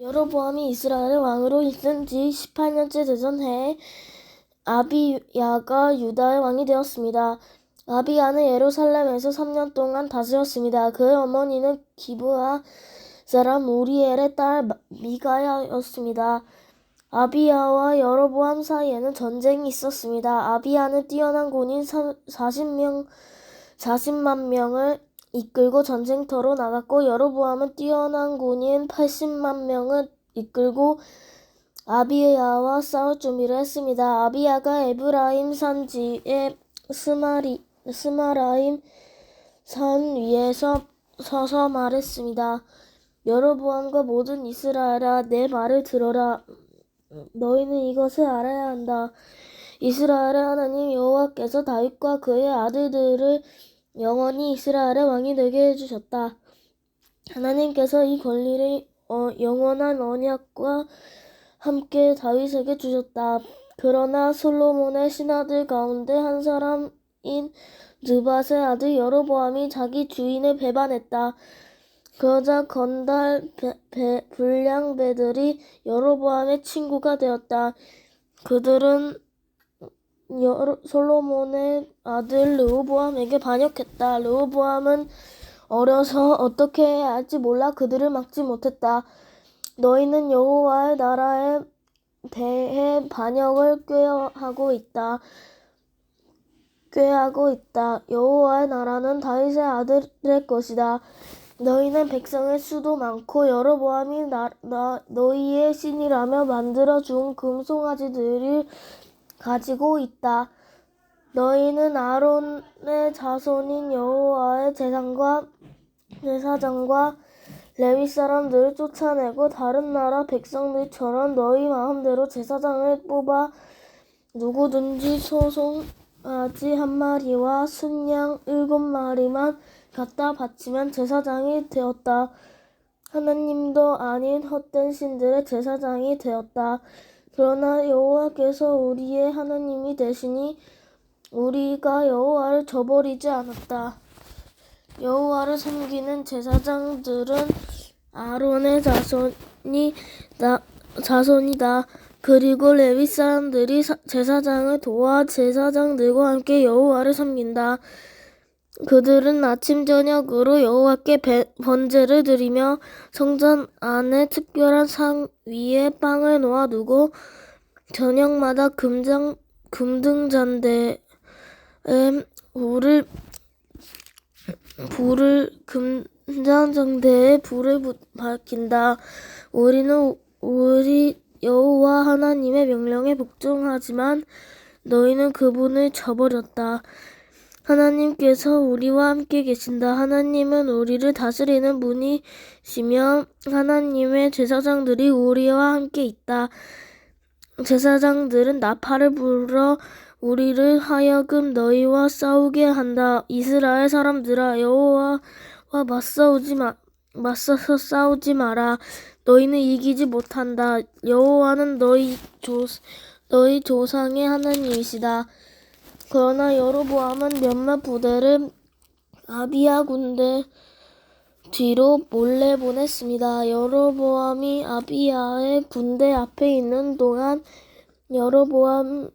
여로보암이 이스라엘의 왕으로 있은 뒤 18년째 되던 해에 아비야가 유다의 왕이 되었습니다. 아비야는 예루살렘에서 3년 동안 다스렸습니다. 그의 어머니는 기브아 사람 우리엘의 딸 미가야였습니다. 아비야와 여로보암 사이에는 전쟁이 있었습니다. 아비야는 뛰어난 군인 40만 명을 이끌고 전쟁터로 나갔고, 여로보암은 뛰어난 군인 80만 명을 이끌고 아비야와 싸울 준비를 했습니다. 아비야가 에브라임 산지의 스마라임 산 위에서 서서 말했습니다. 여로보암과 모든 이스라엘아, 내 말을 들어라. 너희는 이것을 알아야 한다. 이스라엘의 하나님 여호와께서 다윗과 그의 아들들을 영원히 이스라엘의 왕이 되게 해주셨다. 하나님께서 이 권리를 영원한 언약과 함께 다윗에게 주셨다. 그러나 솔로몬의 신하들 가운데 한 사람인 느밧의 아들 여로보암이 자기 주인을 배반했다. 그러자 건달 불량배들이 여로보암의 친구가 되었다. 그들은 솔로몬의 아들 르호보암에게 반역했다. 르호보암은 어려서 어떻게 해야 할지 몰라 그들을 막지 못했다. 너희는 여호와의 나라에 대해 반역을 꾀하고 있다. 여호와의 나라는 다윗의 아들의 것이다. 너희는 백성의 수도 많고 여로보암이 너희의 신이라며 만들어 준 금송아지들을 가지고 있다. 너희는 아론의 자손인 여호와의 제사장과 레위 사람들을 쫓아내고 다른 나라 백성들처럼 너희 마음대로 제사장을 뽑아 누구든지 소송아지 1마리와 순양 7마리만 갖다 바치면 제사장이 되었다. 하나님도 아닌 헛된 신들의 제사장이 되었다. 그러나 여호와께서 우리의 하나님이 되시니 우리가 여호와를 저버리지 않았다. 여호와를 섬기는 제사장들은 아론의 자손이다. 그리고 레위 사람들이 제사장을 도와 제사장들과 함께 여호와를 섬긴다. 그들은 아침 저녁으로 여호와께 번제를 드리며 성전 안에 특별한 상 위에 빵을 놓아두고 저녁마다 금등잔대에 불을 밝힌다. 우리는 우리 여호와 하나님의 명령에 복종하지만 너희는 그분을 저버렸다. 하나님께서 우리와 함께 계신다. 하나님은 우리를 다스리는 분이시며 하나님의 제사장들이 우리와 함께 있다. 제사장들은 나팔을 불어 우리를 하여금 너희와 싸우게 한다. 이스라엘 사람들아, 여호와와 맞서서 싸우지 마라. 너희는 이기지 못한다. 여호와는 너희 조상의 하나님이시다. 그러나 여로보암은 몇몇 부대를 아비야 군대 뒤로 몰래 보냈습니다. 여로보암이 아비야의 군대 앞에 있는 동안 여로보암의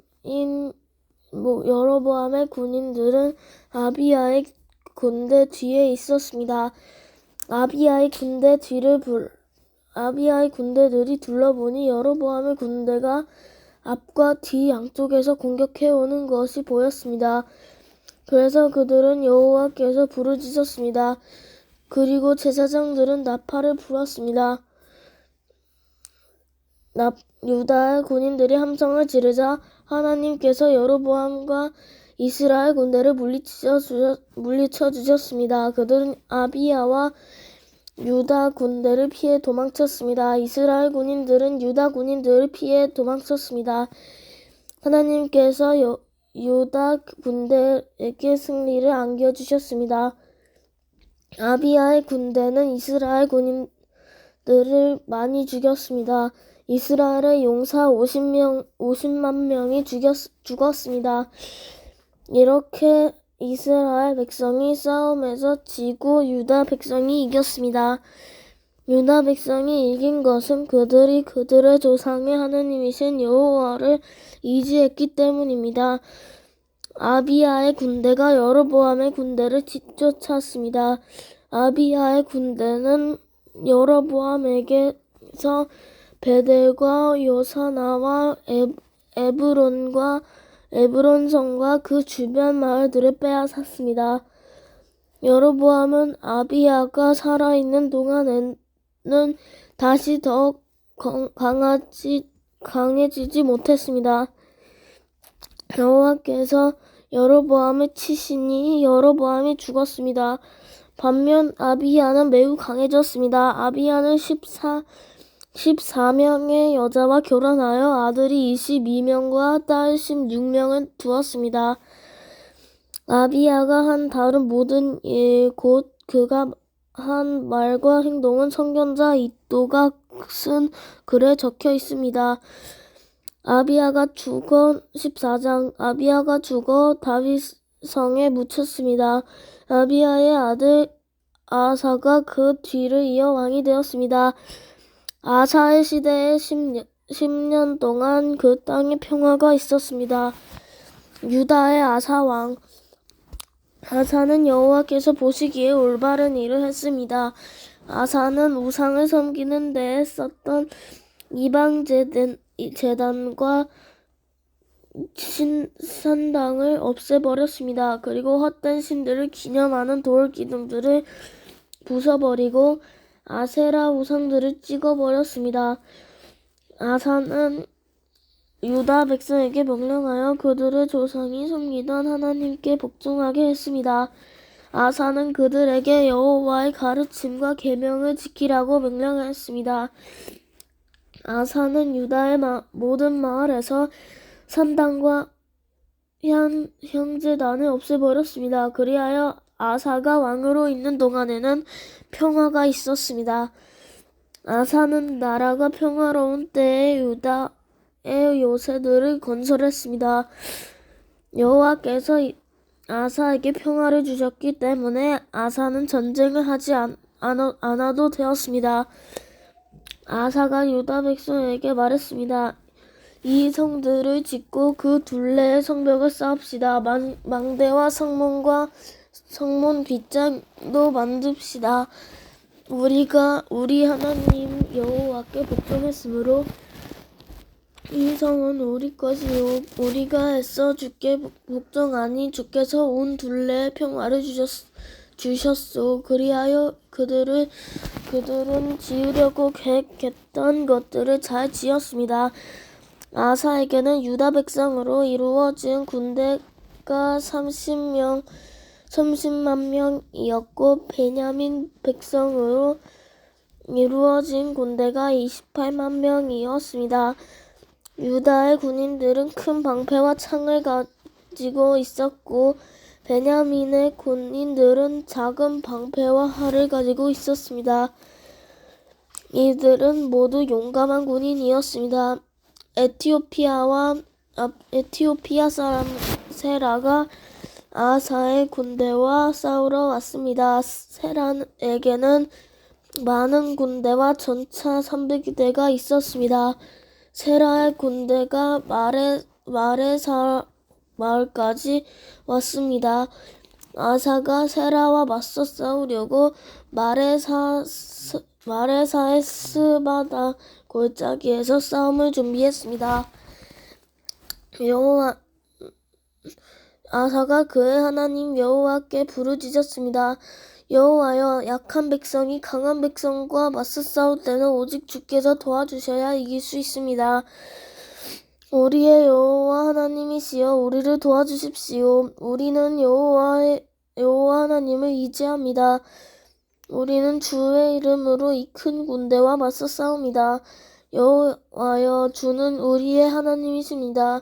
군인들은 아비야의 군대 뒤에 있었습니다. 아비야의 군대들이 둘러보니 여로보암의 군대가 앞과 뒤 양쪽에서 공격해오는 것이 보였습니다. 그래서 그들은 여호와께서 부르짖었습니다. 그리고 제사장들은 나팔을 불었습니다. 유다의 군인들이 함성을 지르자 하나님께서 여로보암과 이스라엘 군대를 물리쳐 주셨습니다. 그들은 아비야와 유다 군대를 피해 도망쳤습니다. 이스라엘 군인들은 유다 군인들을 피해 도망쳤습니다. 하나님께서 유다 군대에게 승리를 안겨주셨습니다. 아비야의 군대는 이스라엘 군인들을 많이 죽였습니다. 이스라엘의 용사 50만 명이 죽었습니다. 이렇게 이스라엘 백성이 싸움에서 지고 유다 백성이 이겼습니다. 유다 백성이 이긴 것은 그들이 그들의 조상의 하나님이신 여호와를 의지했기 때문입니다. 아비야의 군대가 여로보암의 군대를 뒤쫓았습니다. 아비야의 군대는 여로보암에게서 베델과 요사나와 에브론성과 그 주변 마을들을 빼앗았습니다. 여로보암은 아비야가 살아있는 동안에는 다시 더 강해지지 못했습니다. 여호와께서 여로보암을 치시니 여로보암이 죽었습니다. 반면 아비야는 매우 강해졌습니다. 아비야는 14명의 여자와 결혼하여 아들이 22명과 딸 16명을 두었습니다. 아비야가 한 다른 모든 일, 곧 그가 한 말과 행동은 선견자 이도가 쓴 글에 적혀 있습니다. 아비야가 죽어 14장 아비야가 죽어 다윗 성에 묻혔습니다. 아비야의 아들 아사가 그 뒤를 이어 왕이 되었습니다. 아사의 시대에 10년 동안 그 땅에 평화가 있었습니다. 유다의 아사 왕 아사는 여호와께서 보시기에 올바른 일을 했습니다. 아사는 우상을 섬기는 데에 썼던 이방 제단과 산당을 없애버렸습니다. 그리고 헛된 신들을 기념하는 돌 기둥들을 부숴버리고 아세라 우상들을 찍어버렸습니다. 아사는 유다 백성에게 명령하여 그들의 조상이 섬기던 하나님께 복종하게 했습니다. 아사는 그들에게 여호와의 가르침과 계명을 지키라고 명령했습니다. 아사는 유다의 모든 마을에서 산당과 향제단을 없애버렸습니다. 그리하여 아사가 왕으로 있는 동안에는 평화가 있었습니다. 아사는 나라가 평화로운 때에 유다의 요새들을 건설했습니다. 여호와께서 아사에게 평화를 주셨기 때문에 아사는 전쟁을 하지 않아도 되었습니다. 아사가 유다 백성에게 말했습니다. 이 성들을 짓고 그 둘레의 성벽을 쌓읍시다. 망대와 성문 빗장도 만듭시다. 우리가 우리 하나님 여호와께 복종했으므로 이 성은 우리 것이요 우리가 애써 주께 복종하니 주께서 온 둘레에 평화를 주셨소. 그리하여 그들은 지으려고 계획했던 것들을 잘 지었습니다. 아사에게는 유다 백성으로 이루어진 군대가 30만 명이었고 베냐민 백성으로 이루어진 군대가 28만 명이었습니다. 유다의 군인들은 큰 방패와 창을 가지고 있었고 베냐민의 군인들은 작은 방패와 활을 가지고 있었습니다. 이들은 모두 용감한 군인이었습니다. 에티오피아 사람 세라가 아사의 군대와 싸우러 왔습니다. 세라에게는 많은 군대와 전차 300대가 있었습니다. 세라의 군대가 마레사 마을까지 왔습니다. 아사가 세라와 맞서 싸우려고 마레사의 스바다 골짜기에서 싸움을 준비했습니다. 아사가 그의 하나님 여호와께 부르짖었습니다. 여호와여, 약한 백성이 강한 백성과 맞서 싸울 때는 오직 주께서 도와주셔야 이길 수 있습니다. 우리의 여호와 하나님이시여 우리를 도와주십시오. 우리는 여호와 하나님을 의지합니다. 우리는 주의 이름으로 이 큰 군대와 맞서 싸웁니다. 여호와여, 주는 우리의 하나님이십니다.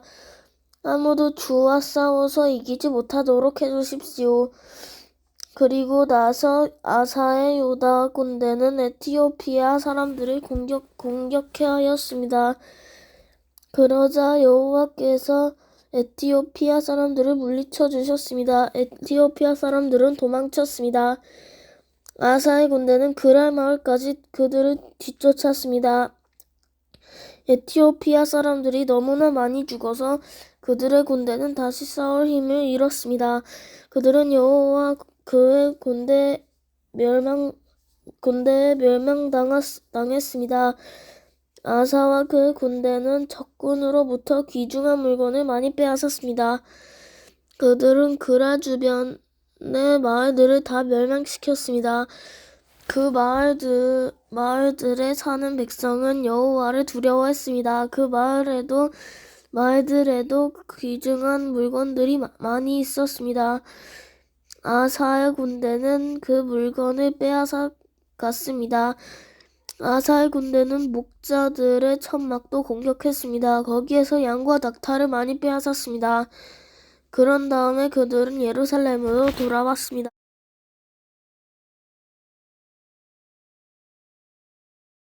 아무도 주와 싸워서 이기지 못하도록 해주십시오. 그리고 나서 아사의 유다 군대는 에티오피아 사람들을 공격하였습니다. 그러자 여호와께서 에티오피아 사람들을 물리쳐 주셨습니다. 에티오피아 사람들은 도망쳤습니다. 아사의 군대는 그랄 마을까지 그들을 뒤쫓았습니다. 에티오피아 사람들이 너무나 많이 죽어서 그들의 군대는 다시 싸울 힘을 잃었습니다. 그들은 여호와 그의 군대에 멸망당했습니다. 아사와 그의 군대는 적군으로부터 귀중한 물건을 많이 빼앗았습니다. 그들은 그라 주변의 마을들을 다 멸망시켰습니다. 그 마을들에 사는 백성은 여호와를 두려워했습니다. 그 마을들에도 귀중한 물건들이 많이 있었습니다. 아사의 군대는 그 물건을 빼앗아 갔습니다. 아사의 군대는 목자들의 천막도 공격했습니다. 거기에서 양과 낙타를 많이 빼앗았습니다. 그런 다음에 그들은 예루살렘으로 돌아왔습니다.